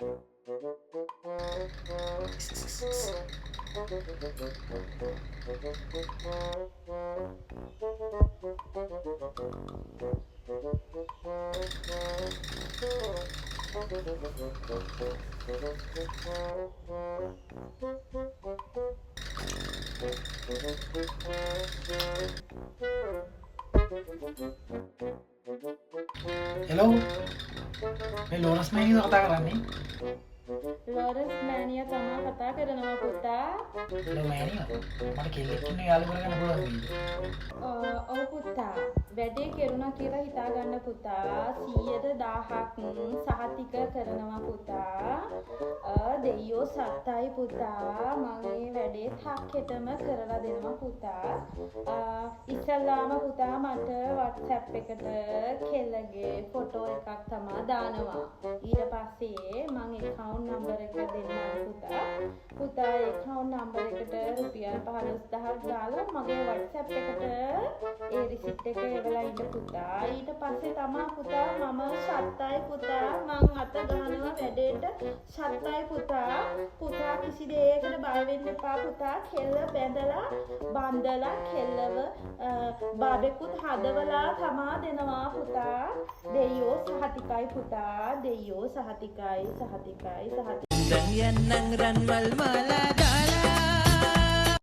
Hello, මේ ලෝරස් මෑණියද කතා කරන්නේ? ලොරස් මෑණියා තමා කතා කරනවා පුතා. හලෝ මෑණියෝ. මට කෙල්ලෙක් ඉන්න යාළු කරගන්න පුළුවන් නේද? ඔව් පුතා. වැඩේ කෙරුණා කියලා හිතා ගන්න පුතා. 100,000ක් සහතික කරනවා පුතා. දෙයියෝ සත්තයි පුතා. මම මේ වැඩේ 탁ෙටම කරලා දෙනවා පුතා. ඉස්සල්ලාම පුතා මට WhatsApp එකට කෙල්ලගේ ෆොටෝ එකක් තමා දානවා. ඊට පස්සේ මම account number එක දෙන්නම් පුතා. පුතා account number එකට රුපියල් 15,000ක් දාලා මගේ WhatsApp එකට ඒ receipt එක එවලා ඉන්න පුතා. ඊට පස්සේ තමා පුතා මම සත්තයි පුතා. මං අත ගහනවා වැඩේට සත්තයි පුතා. පුතා කිසි දෙයකට බය වෙන්න එපා පුතා. කෙල්ල බැඳලා බන්දලා කෙල්ලව බබෙකුත් හදවලා තමා දෙනවා පුතා. දෙයියෝ සහතිකයි පුතා. දෙයියෝ සහතිකයි. Dan yan ang ranmal malagala